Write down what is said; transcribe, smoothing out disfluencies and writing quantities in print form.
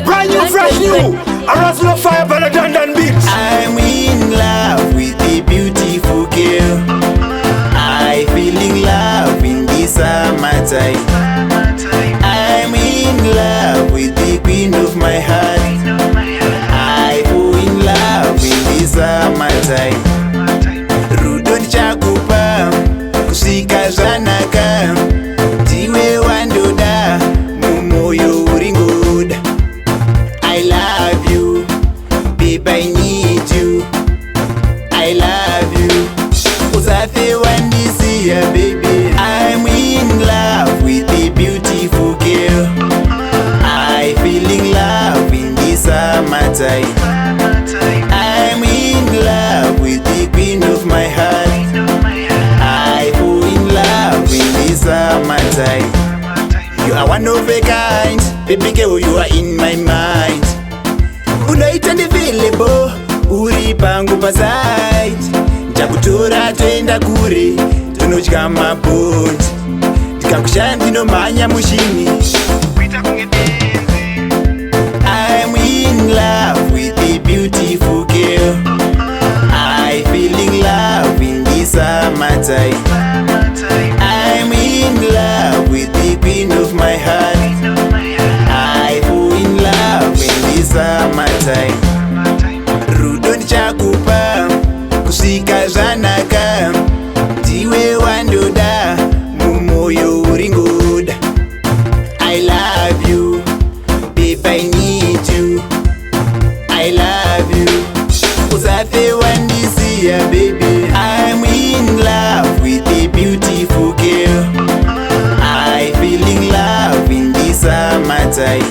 Brand new, fresh new. A Roslo fire by the London beach. I'm in love with a beautiful girl. I feel in love in the summertime. I'm in love with the queen of my heart. I fall in love in the summertime. Rudo ndichakupa kusika zvanaka, ndiwe wandoda mumoyo uringoda. I love you, babe, I need you. I love you, usafe wandisiya baby. I'm in love with a beautiful girl. I feel in love in the summertime. I'm in love with the queen of my heart. I fall in love in the summertime. You are one of a kind, baby girl, you are in my mind. Unoita ndivillebo, uri pangu paside. Ndakutora toenda kure, tonodya mabhondi. Ndikakushaya ndinomhanya mushini. I'm in love with a beautiful girl. I feel in love in the summertime. I'm in love with the queen of my heart. I fall in love in the summertime. Rudo ndichakupa kusika zvanaka, ndiwe wandoda mumoyo uringoda. I love you, babe, I need you. I love you, usafe wandisiya baby. I'm in love with a beautiful girl. I feel in love in the summertime.